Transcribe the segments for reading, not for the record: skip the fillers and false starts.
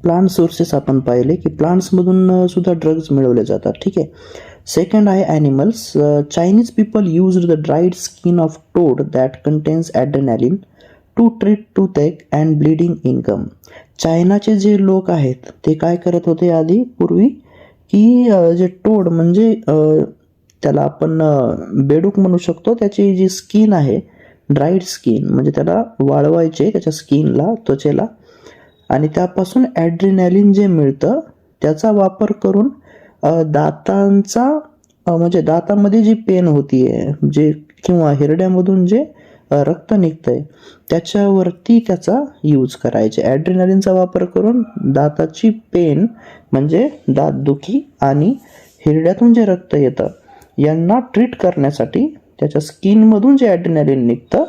Plant sources आपण पाहिले की प्लांट्समधून सुद्धा ड्रग्ज मिळवले जातात. ठीक आहे. सेकंड आहे animals. Chinese people use the dried skin of toad that contains adrenaline to treat toothache and bleeding in gum. चायनाचे जे लोक आहेत ते काय करत होते आधी पूर्वी की जे टोड म्हणजे त्याला आपण बेडूक म्हणू शकतो, त्याची जी स्किन आहे ड्राईड स्किन म्हणजे त्याला वाळवायचे त्याच्या स्किनला, त्वचेला, आणि त्यापासून ॲड्रेनालिन जे मिळतं त्याचा वापर करून दातांचा म्हणजे दातामध्ये जी पेन होतीये जे किंवा हिरड्यामधून जे रक्त निघतंय त्याच्यावरती त्याचा यूज करायचे. ॲड्रेनालिनचा वापर करून दाताची पेन म्हणजे दातदुखी आणि हिरड्यातून जे रक्त येतं यांना ट्रीट करण्यासाठी त्याच्या स्किनमधून जे ॲड्रेनालिन निघतं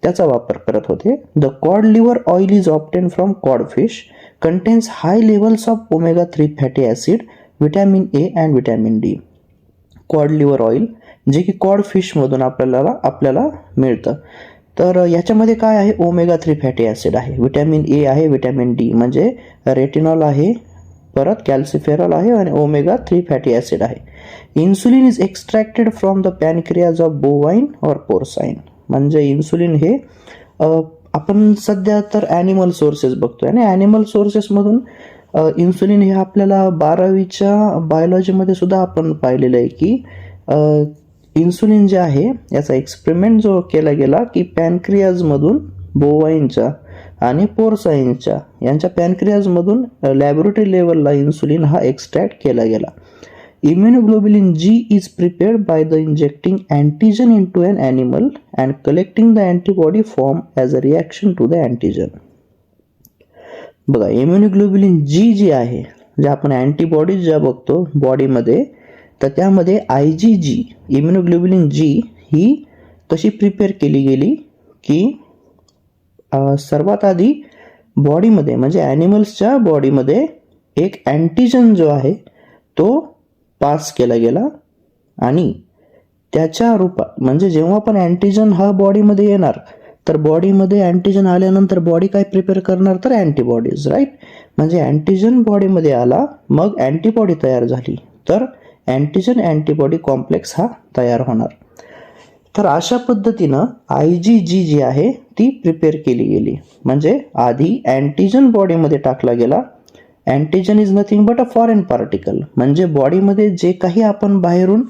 त्याचा वापर करत होते. The cod liver oil is obtain from cod fish, contains high levels of omega 3 fatty acid, vitamin A and vitamin D. Cod liver oil जे की कॉड फिशमधून आपल्याला मिळतं. तर याच्यामध्ये काय आहे, ओमेगा 3 फॅटी ॲसिड आहे, विटॅमिन ए आहे, विटॅमिन डी म्हणजे रेटिनॉल आहे, परत कॅल्सिफेरॉल आहे आणि ओमेगा 3 फॅटी ॲसिड आहे. Insulin is extracted from the pancreas of bovine or porcine. म्हणजे इन्सुलिन हे आपण सध्या तर ॲनिमल सोर्सेस बघतोय आणि ॲनिमल सोर्सेसमधून इन्सुलिन हे आपल्याला 12वीच्या बायोलॉजीमध्ये सुद्धा आपण पाहिलेलं आहे की इन्सुलिन जे आहे याचा एक्सपेरिमेंट जो केला गेला की पॅनक्रियाजमधून बोवाईनच्या आणि पोर्साईनच्या यांच्या पॅनक्रियाजमधून लॅबोरेटरी लेवलला इन्सुलिन हा एक्स्ट्रॅक्ट केला गेला. Immunoglobulin G is prepared by the injecting antigen into an animal and collecting the antibody form as a reaction to the antigen. बघा, इम्युनोग्लोबुलिन जी जी आहे जे आपण अँटीबॉडीज ज्या बघतो बॉडीमध्ये, तर त्यामध्ये IgG इम्युनोग्लोबुलिन जी ही कशी प्रिपेअर केली गेली की सर्वात आधी बॉडीमध्ये म्हणजे ॲनिमल्सच्या बॉडीमध्ये एक अँटीजन जो आहे तो पास केला गेला आणि त्याच्या रूपात म्हणजे जेव्हा पण अँटीजन हा बॉडीमध्ये येणार तर बॉडीमध्ये अँटीजन आल्यानंतर बॉडी काय प्रिपेअर करणार तर अँटीबॉडीज, राईट. म्हणजे अँटीजन बॉडीमध्ये आला मग अँटीबॉडी तयार झाली तर अँटीजन अँटीबॉडी कॉम्प्लेक्स हा तयार होणार. तर अशा पद्धतीनं IgG जी आहे ती प्रिपेअर केली गेली. म्हणजे आधी अँटीजन बॉडीमध्ये टाकला गेला. Antigen is nothing but a foreign particle म्हणजे बॉडीमध्ये जे काही आपण बाहेरून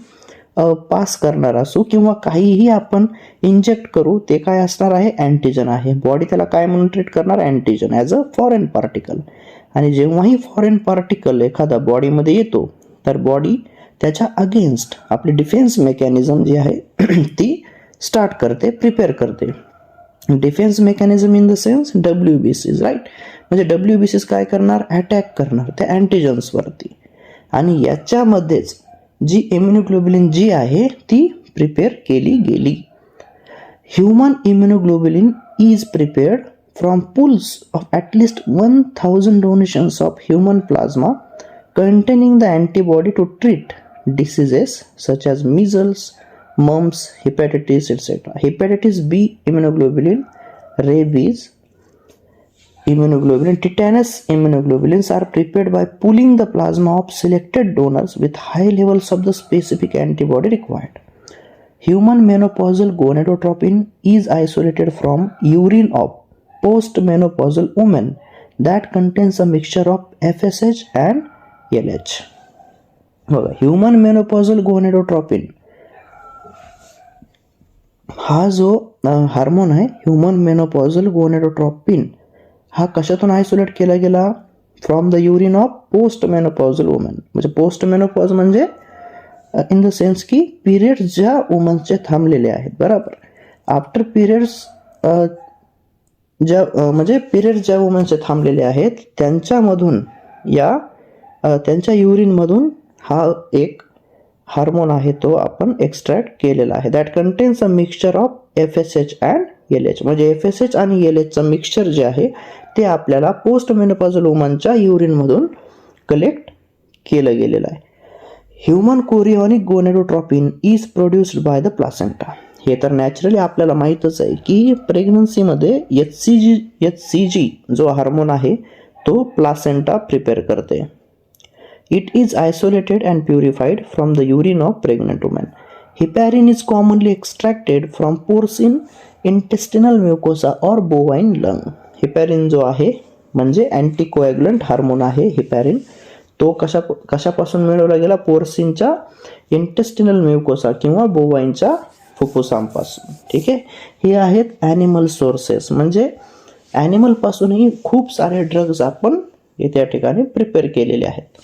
पास करणार असू किंवा काहीही आपण इंजेक्ट करू ते काय असणार आहे, अँटीजन आहे. बॉडी त्याला काय म्हणून ट्रीट करणार, antigen as a foreign particle. आणि जेव्हाही फॉरेन पार्टिकल एखादा बॉडीमध्ये येतो तर बॉडी त्याच्या अगेन्स्ट आपली डिफेन्स मेकॅनिझम जी आहे ती स्टार्ट करते, प्रिपेअर करते. Defence mechanism in the sense WBCs, right. म्हणजे WBCs काय करणार, अटॅक करणार त्या अँटीजन्सवरती. आणि याच्यामध्येच जी इम्युनोग्लोबुलिन जी आहे ती प्रिपेअर केली गेली. Human immunoglobulin is prepared from pools of at least 1000 donations of human plasma containing the antibody to treat diseases such as measles, mumps, hepatitis, etc. Hepatitis B immunoglobulin, rabies immunoglobulin, tetanus immunoglobulins are prepared by pooling the plasma of selected donors with high levels of the specific antibody required. Human menopausal gonadotropin is isolated from urine of postmenopausal women that contains a mixture of FSH and LH. बघा, human menopausal gonadotropin हा जो hormone आहे human menopausal gonadotropin हा कशातून isolate केला गेला, from the urine of post menopausal woman. म्हणजे post menopause म्हणजे इन द सेन्स की पिरियड्स ज्या वुमन्सचे थांबलेले आहेत, बरोबर. आफ्टर पिरियड्स म्हणजे पिरियड्स ज्या वुमन्सचे थांबलेले आहेत त्यांच्यामधून त्यांच्या युरिनमधून हा एक हार्मोन आहे तो आपण एक्स्ट्रॅक्ट केलेला आहे. That contains a mixture of FSH and LH. म्हणजे FSH आणि LHचं मिक्सचर जे आहे ते आपल्याला पोस्ट मेनोपॉझल वुमनच्या युरिनमधून कलेक्ट केलं गेलेलं आहे. Human chorionic gonadotropin is produced by the placenta. हे तर नॅचरली आपल्याला माहीतच आहे की प्रेग्नन्सीमध्ये HCG जो हार्मोन आहे तो प्लासेंटा प्रिपेअर करते. It is isolated and purified from the urine of pregnant woman. Heparin is commonly extracted from porcine intestinal mucosa or bovine lung. Heparin जो आहे म्हणजे अँटीकोॲग्युलंट हार्मोन आहे हिपॅरिन. तो कशापासून मिळवला गेला? पोर्सिनच्या इंटेस्टिनल म्युकोसा किंवा बोवाईनच्या फुफ्फुसांपासून. ठीक आहे. हे आहेत ॲनिमल सोर्सेस, म्हणजे ॲनिमल पासूनही खूप सारे ड्रग्ज आपण त्या ठिकाणी प्रिपेअर केलेले आहेत.